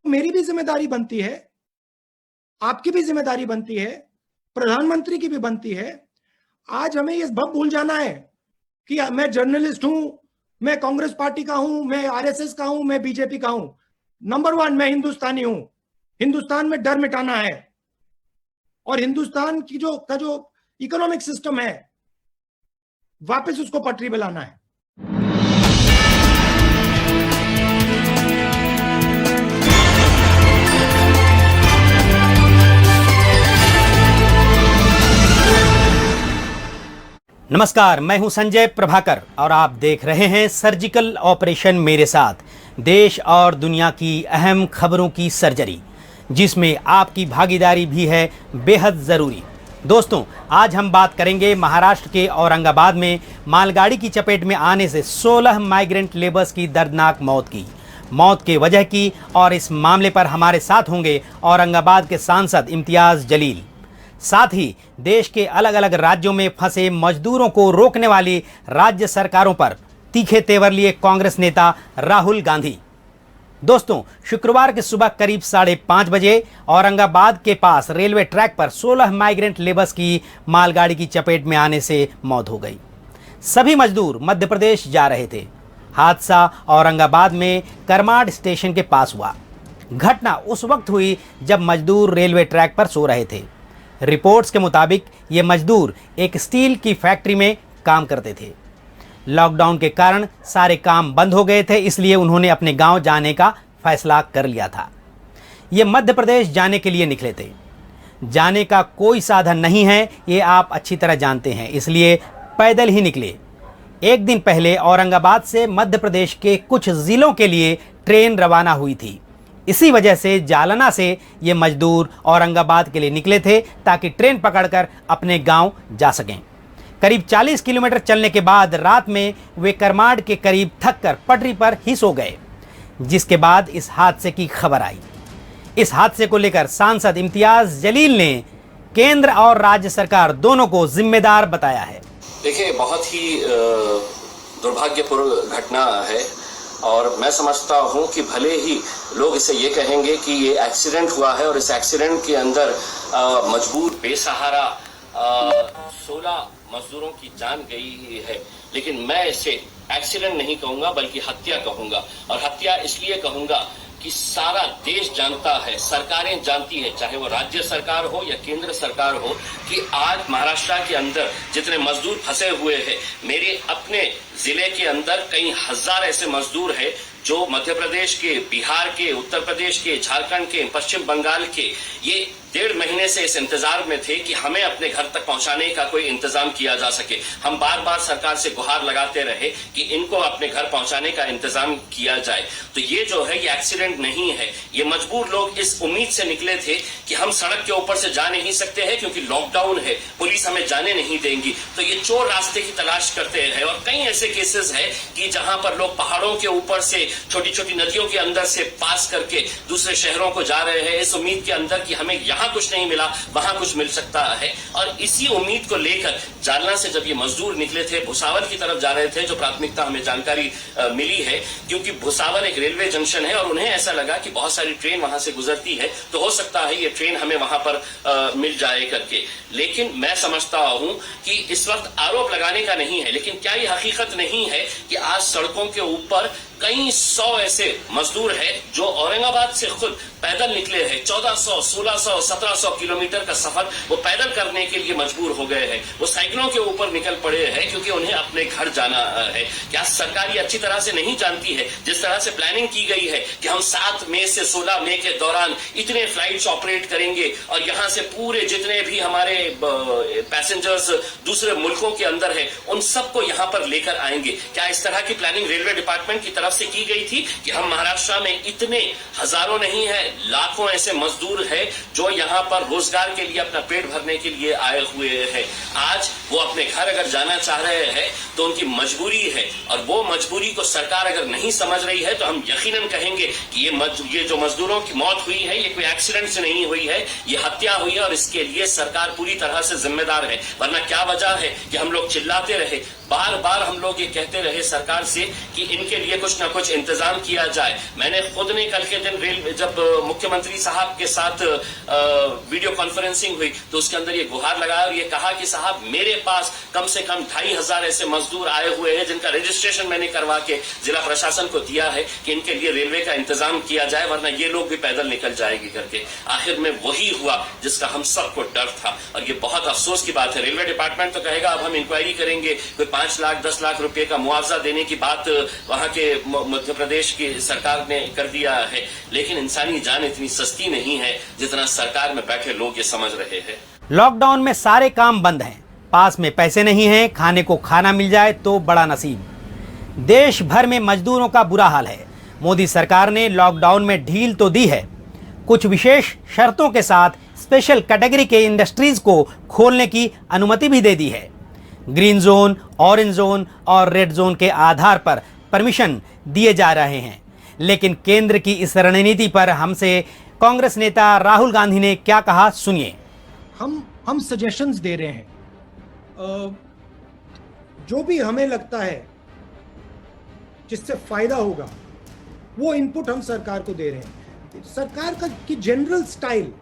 मेरी भी जिम्मेदारी बनती है, आपकी भी जिम्मेदारी बनती है, प्रधानमंत्री की भी बनती है। आज हमें ये सब भूल जाना है कि मैं जर्नलिस्ट हूं, मैं कांग्रेस पार्टी का हूं, मैं आरएसएस का हूं, मैं बीजेपी का हूं। नंबर वन, मैं हिंदुस्तानी हूं। हिंदुस्तान में डर मिटाना है और हिंदुस्तान की जो इकोनॉमिक सिस्टम है वापस उसको पटरी पे लाना है। नमस्कार, मैं हूं संजय प्रभाकर और आप देख रहे हैं सर्जिकल ऑपरेशन मेरे साथ, देश और दुनिया की अहम खबरों की सर्जरी, जिसमें आपकी भागीदारी भी है बेहद ज़रूरी। दोस्तों, आज हम बात करेंगे महाराष्ट्र के औरंगाबाद में मालगाड़ी की चपेट में आने से 16 माइग्रेंट लेबर्स की दर्दनाक मौत की वजह की, और इस मामले पर हमारे साथ होंगे औरंगाबाद के सांसद इम्तियाज़ जलील। साथ ही देश के अलग अलग राज्यों में फंसे मजदूरों को रोकने वाली राज्य सरकारों पर तीखे तेवर लिए कांग्रेस नेता राहुल गांधी। दोस्तों, शुक्रवार की सुबह करीब 5:30 बजे औरंगाबाद के पास रेलवे ट्रैक पर 16 माइग्रेंट लेबर्स की मालगाड़ी की चपेट में आने से मौत हो गई। सभी मजदूर मध्य प्रदेश जा रहे थे। हादसा औरंगाबाद में करमाड स्टेशन के पास हुआ। घटना उस वक्त हुई जब मजदूर रेलवे ट्रैक पर सो रहे थे। रिपोर्ट्स के मुताबिक ये मजदूर एक स्टील की फैक्ट्री में काम करते थे। लॉकडाउन के कारण सारे काम बंद हो गए थे, इसलिए उन्होंने अपने गांव जाने का फैसला कर लिया था। ये मध्य प्रदेश जाने के लिए निकले थे। जाने का कोई साधन नहीं है, ये आप अच्छी तरह जानते हैं, इसलिए पैदल ही निकले। एक दिन पहले औरंगाबाद से मध्य प्रदेश के कुछ जिलों के लिए ट्रेन रवाना हुई थी। इसी वजह से जालना से ये मजदूर औरंगाबाद के लिए निकले थे ताकि ट्रेन पकड़कर अपने गांव जा सकें। करीब 40 किलोमीटर चलने के बाद रात में वे करमाड के करीब थककर पटरी पर ही सो गए, जिसके बाद इस हादसे की खबर आई। इस हादसे को लेकर सांसद इम्तियाज़ जलील ने केंद्र और राज्य सरकार दोनों को जिम्मेदार बताया है। देखिए, बहुत ही दुर्भाग्यपूर्ण घटना है और मैं समझता हूं कि भले ही लोग इसे ये कहेंगे कि ये एक्सीडेंट हुआ है और इस एक्सीडेंट के अंदर मजबूर बेसहारा 16 मजदूरों की जान गई है, लेकिन मैं इसे एक्सीडेंट नहीं कहूंगा बल्कि हत्या कहूंगा। और हत्या इसलिए कहूंगा कि सारा देश जानता है, सरकारें जानती है, चाहे वो राज्य सरकार हो या केंद्र सरकार हो, कि आज महाराष्ट्र के अंदर जितने मजदूर फंसे हुए हैं, मेरे अपने जिले के अंदर कई हजार ऐसे मजदूर हैं जो मध्य प्रदेश के, बिहार के, उत्तर प्रदेश के, झारखंड के, पश्चिम बंगाल के, ये 1.5 महीने से इस इंतजार में थे कि हमें अपने घर तक पहुंचाने का कोई इंतजाम किया जा सके। हम बार बार सरकार से गुहार लगाते रहे कि इनको अपने घर पहुंचाने का इंतजाम किया जाए। तो ये जो है, ये एक्सीडेंट नहीं है। ये मजबूर लोग इस उम्मीद से निकले थे कि हम सड़क के ऊपर से जा नहीं सकते हैं क्योंकि लॉकडाउन है, पुलिस हमें जाने नहीं देंगी, तो ये चोर रास्ते की तलाश करते हैं। और कई ऐसे केसेस है कि जहां पर लोग पहाड़ों के ऊपर से, छोटी छोटी नदियों के अंदर से पास करके दूसरे शहरों को जा रहे हैं, इस उम्मीद के अंदर कि हमें यहाँ कुछ नहीं मिला, वहां कुछ मिल सकता है। और इसी उम्मीद को लेकर जालना से जब ये मजदूर निकले थे, भुसावल की तरफ जा रहे थे, जो प्राथमिकता हमें जानकारी मिली है, क्योंकि भुसावल एक रेलवे जंक्शन है और उन्हें ऐसा लगा कि बहुत सारी ट्रेन वहां से गुजरती है, तो हो सकता है ये ट्रेन हमें वहां पर मिल जाए करके। लेकिन मैं समझता हूं कि इस वक्त आरोप लगाने का नहीं है, लेकिन क्या ये हकीकत नहीं है कि आज सड़कों के ऊपर कई 100 ऐसे मजदूर हैं जो औरंगाबाद से खुद पैदल निकले हैं। 1400, 1600, 1700 किलोमीटर का सफर वो पैदल करने के लिए मजबूर हो गए हैं। वो साइकिलों के ऊपर निकल पड़े हैं क्योंकि उन्हें अपने घर जाना है। क्या सरकार ये अच्छी तरह से नहीं जानती है, जिस तरह से प्लानिंग की गई है कि हम 7 मई से 16 मई के दौरान इतने फ्लाइट्स ऑपरेट करेंगे और यहाँ से पूरे जितने भी हमारे पैसेंजर्स दूसरे मुल्कों के अंदर है उन सबको यहाँ पर लेकर आएंगे? क्या इस तरह की प्लानिंग रेलवे डिपार्टमेंट की तरफ से की गई थी कि हम महाराष्ट्र में इतने हजारों नहीं है, लाखों ऐसे मजदूर है जो यहाँ पर रोजगार के लिए अपना पेट भरने के लिए आए हुए हैं। आज वो अपने घर अगर जाना चाह रहे हैं तो उनकी मजबूरी है, और वो मजबूरी को सरकार अगर नहीं समझ रही है तो हम यकीनन कहेंगे कि ये जो मजदूरों की मौत हुई है ये कोई एक्सीडेंट से नहीं हुई है, ये हत्या हुई है, और इसके लिए सरकार पूरी तरह से जिम्मेदार है। वरना क्या वजह है कि हम लोग चिल्लाते रहे, बार बार हम लोग ये कहते रहे सरकार से कि इनके लिए कुछ ना कुछ इंतजाम किया जाए। मैंने खुद ने कल के दिन रेल जब मुख्यमंत्री साहब के साथ वीडियो कॉन्फ्रेंसिंग हुई तो उसके अंदर ये गुहार लगाया और ये कहा कि साहब मेरे पास कम से कम 2500 ऐसे मजदूर आए हुए हैं जिनका रजिस्ट्रेशन मैंने करवा के जिला प्रशासन को दिया है कि इनके लिए रेलवे का इंतजाम किया जाए, वरना ये लोग भी पैदल निकल जाएगी करके। आखिर में वही हुआ जिसका हम सबको डर था, और ये बहुत अफसोस की बात है। रेलवे डिपार्टमेंट तो कहेगा अब हम इंक्वायरी करेंगे, कोई 5 लाख 10 लाख रुपए का मुआवजा देने की बात वहां के मध्य प्रदेश की सरकार ने कर दिया है, लेकिन इंसानी जान इतनी सस्ती नहीं है जितना सरकार में बैठे लोग ये समझ रहे हैं। लॉकडाउन में सारे काम बंद हैं, पास में पैसे नहीं हैं, खाने को खाना मिल जाए तो बड़ा नसीब। देश भर में मजदूरों का बुरा हाल है। मोदी सरकार ने लॉकडाउन में ढील तो दी है, कुछ विशेष शर्तों के साथ स्पेशल कैटेगरी के इंडस्ट्रीज को खोलने की अनुमति भी दे दी है। ग्रीन जोन, ऑरेंज जोन और रेड जोन के आधार पर परमिशन दिए जा रहे हैं। लेकिन केंद्र की इस रणनीति पर हमसे कांग्रेस नेता राहुल गांधी ने क्या कहा, सुनिए। हम सजेशंस दे रहे हैं, जो भी हमें लगता है जिससे फायदा होगा वो इनपुट हम सरकार को दे रहे हैं। सरकार की जनरल स्टाइल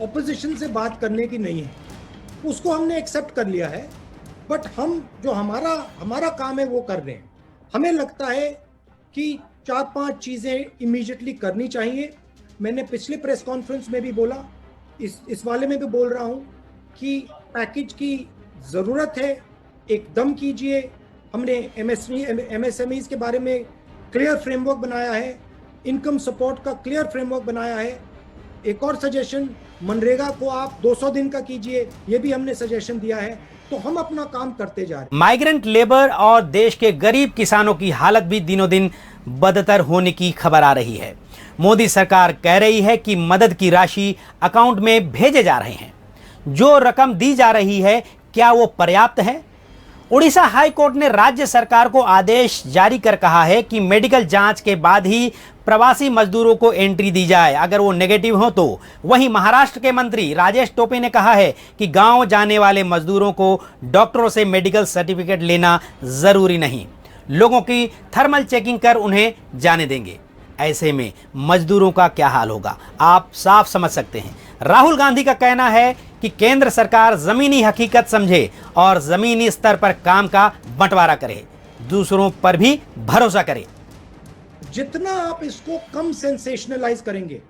ऑपोजिशन से बात करने की नहीं है, उसको हमने एक्सेप्ट कर लिया है, बट हम जो हमारा काम है वो कर रहे हैं। हमें लगता है कि 4-5 चीज़ें इमीडिएटली करनी चाहिए। मैंने पिछले प्रेस कॉन्फ्रेंस में भी बोला, इस वाले में भी बोल रहा हूँ कि पैकेज की ज़रूरत है, एकदम कीजिए। हमने एमएसएमईज के बारे में क्लियर फ्रेमवर्क बनाया है, इनकम सपोर्ट का क्लियर फ्रेमवर्क बनाया है। एक और सजेशन, मनरेगा को आप 200 दिन का कीजिए, ये भी हमने सजेशन दिया है। तो हम अपना काम करते जा रहे हैं। माइग्रेंट लेबर और देश के गरीब किसानों की हालत भी दिनों दिन बदतर होने की खबर आ रही है। मोदी सरकार कह रही है कि मदद की राशि अकाउंट में भेजे जा रहे हैं। जो रकम दी जा रही है क्या वो पर्याप्त है? उड़ीसा हाई कोर्ट ने राज्य सरकार को आदेश जारी कर कहा है कि मेडिकल जांच के बाद ही प्रवासी मजदूरों को एंट्री दी जाए, अगर वो नेगेटिव हो तो। वहीं महाराष्ट्र के मंत्री राजेश टोपे ने कहा है कि गांव जाने वाले मजदूरों को डॉक्टरों से मेडिकल सर्टिफिकेट लेना जरूरी नहीं, लोगों की थर्मल चेकिंग कर उन्हें जाने देंगे। ऐसे में मजदूरों का क्या हाल होगा, आप साफ समझ सकते हैं। राहुल गांधी का कहना है कि केंद्र सरकार जमीनी हकीकत समझे और जमीनी स्तर पर काम का बंटवारा करे, दूसरों पर भी भरोसा करे। जितना आप इसको कम सेंसेशनलाइज करेंगे,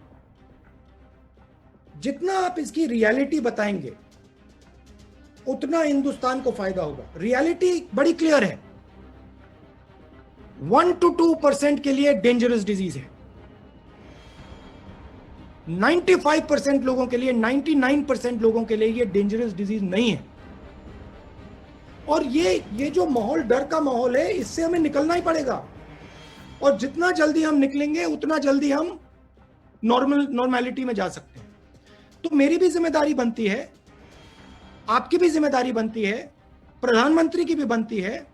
जितना आप इसकी रियलिटी बताएंगे, उतना हिंदुस्तान को फायदा होगा। रियलिटी बड़ी क्लियर है, 1 to 2% के लिए डेंजरस डिजीज है, 95% लोगों के लिए, 99% लोगों के लिए ये डेंजरस डिजीज नहीं है। और ये जो माहौल, डर का माहौल है, इससे हमें निकलना ही पड़ेगा। और जितना जल्दी हम निकलेंगे उतना जल्दी हम नॉर्मेलिटी में जा सकते हैं। तो मेरी भी जिम्मेदारी बनती है, आपकी भी जिम्मेदारी बनती है, प्रधानमंत्री की भी बनती है।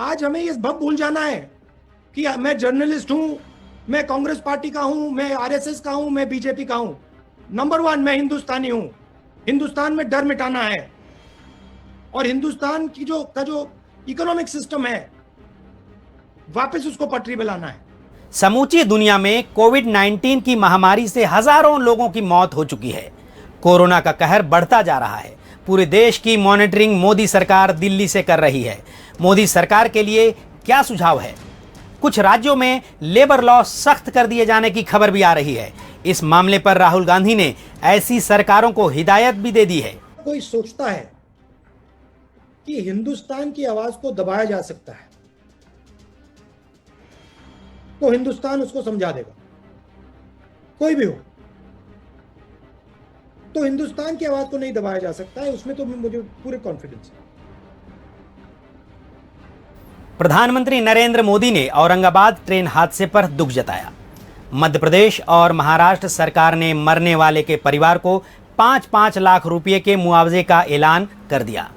आज हमें ये सब भूल जाना है कि मैं जर्नलिस्ट हूं, मैं कांग्रेस पार्टी का हूं, मैं आरएसएस का हूं, मैं बीजेपी का हूं। नंबर 1 मैं हिंदुस्तानी हूं। हिंदुस्तान में डर मिटाना है और हिंदुस्तान की जो इकोनॉमिक सिस्टम है वापस उसको पटरी पे लाना है। समूची दुनिया में कोविड-19 की महामारी से हजारों लोगों की मौत हो चुकी है। कोरोना का कहर बढ़ता जा रहा है। पूरे देश की मॉनिटरिंग मोदी सरकार दिल्ली से कर रही है। मोदी सरकार के लिए क्या सुझाव है? कुछ राज्यों में लेबर लॉ सख्त कर दिए जाने की खबर भी आ रही है। इस मामले पर राहुल गांधी ने ऐसी सरकारों को हिदायत भी दे दी है। कोई सोचता है कि हिंदुस्तान की आवाज को दबाया जा सकता है तो हिंदुस्तान उसको समझा देगा, कोई भी हो। तो हिंदुस्तान की आवाज को नहीं दबाया जा सकता है, उसमें तो मुझे पूरे कॉन्फिडेंस है। प्रधानमंत्री नरेंद्र मोदी ने औरंगाबाद ट्रेन हादसे पर दुख जताया। मध्य प्रदेश और महाराष्ट्र सरकार ने मरने वाले के परिवार को 5-5 लाख रुपए के मुआवजे का ऐलान कर दिया।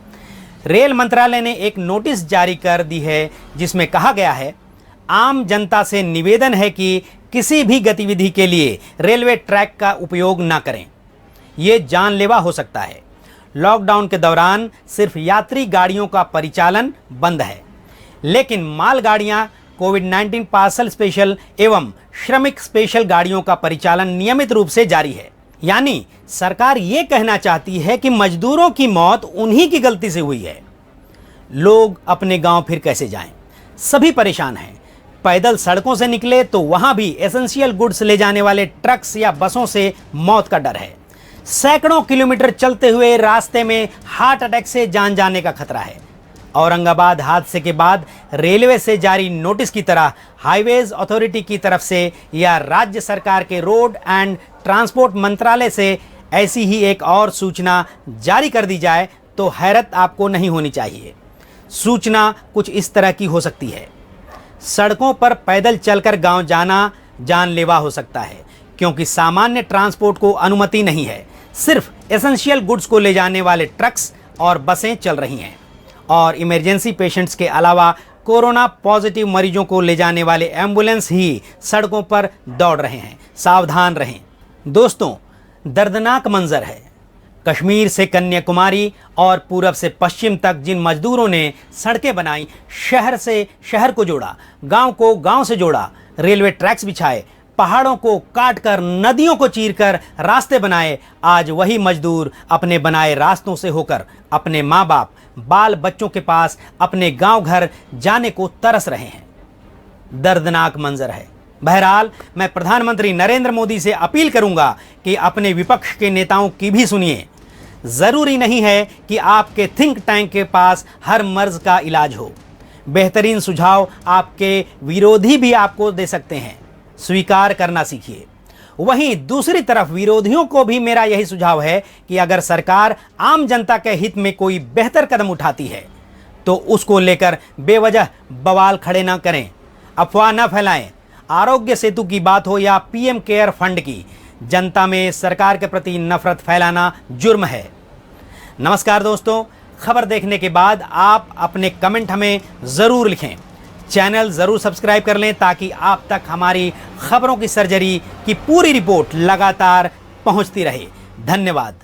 रेल मंत्रालय ने एक नोटिस जारी कर दी है जिसमें कहा गया है, आम जनता से निवेदन है कि किसी भी गतिविधि के लिए रेलवे ट्रैक का उपयोग न करें। ये जानलेवा हो सकता है। लॉकडाउन के दौरान सिर्फ यात्री गाड़ियों का परिचालन बंद है, लेकिन मालगाड़ियां, कोविड-19 पार्सल स्पेशल एवं श्रमिक स्पेशल गाड़ियों का परिचालन नियमित रूप से जारी है। यानी सरकार ये कहना चाहती है कि मजदूरों की मौत उन्हीं की गलती से हुई है। लोग अपने गांव फिर कैसे जाएं? सभी परेशान हैं। पैदल सड़कों से निकले तो वहां भी एसेंशियल गुड्स ले जाने वाले ट्रक्स या बसों से मौत का डर है। सैकड़ों किलोमीटर चलते हुए रास्ते में हार्ट अटैक से जान जाने का खतरा है। औरंगाबाद हादसे के बाद रेलवे से जारी नोटिस की तरह हाईवेज अथॉरिटी की तरफ से या राज्य सरकार के रोड एंड ट्रांसपोर्ट मंत्रालय से ऐसी ही एक और सूचना जारी कर दी जाए तो हैरत आपको नहीं होनी चाहिए। सूचना कुछ इस तरह की हो सकती है, सड़कों पर पैदल चलकर गांव जाना जानलेवा हो सकता है क्योंकि सामान्य ट्रांसपोर्ट को अनुमति नहीं है। सिर्फ एसेंशियल गुड्स को ले जाने वाले ट्रक्स और बसें चल रही हैं और इमरजेंसी पेशेंट्स के अलावा कोरोना पॉजिटिव मरीजों को ले जाने वाले एम्बुलेंस ही सड़कों पर दौड़ रहे हैं। सावधान रहें। दोस्तों, दर्दनाक मंजर है। कश्मीर से कन्याकुमारी और पूरब से पश्चिम तक जिन मजदूरों ने सड़कें बनाई, शहर से शहर को जोड़ा, गांव को गांव से जोड़ा, रेलवे ट्रैक्स बिछाए, पहाड़ों को काटकर, नदियों को चीरकर रास्ते बनाए, आज वही मजदूर अपने बनाए रास्तों से होकर अपने माँ बाप, बाल बच्चों के पास अपने गांव घर जाने को तरस रहे हैं। दर्दनाक मंजर है। बहरहाल मैं प्रधानमंत्री नरेंद्र मोदी से अपील करूंगा कि अपने विपक्ष के नेताओं की भी सुनिए। जरूरी नहीं है कि आपके थिंक टैंक के पास हर मर्ज का इलाज हो। बेहतरीन सुझाव आपके विरोधी भी आपको दे सकते हैं। स्वीकार करना सीखिए। वहीं दूसरी तरफ विरोधियों को भी मेरा यही सुझाव है कि अगर सरकार आम जनता के हित में कोई बेहतर कदम उठाती है तो उसको लेकर बेवजह बवाल खड़े ना करें, अफवाह न फैलाएं। आरोग्य सेतु की बात हो या पीएम केयर फंड की, जनता में सरकार के प्रति नफरत फैलाना जुर्म है। नमस्कार दोस्तों, खबर देखने के बाद आप अपने कमेंट हमें ज़रूर लिखें। चैनल ज़रूर सब्सक्राइब कर लें ताकि आप तक हमारी खबरों की सर्जरी की पूरी रिपोर्ट लगातार पहुंचती रहे। धन्यवाद।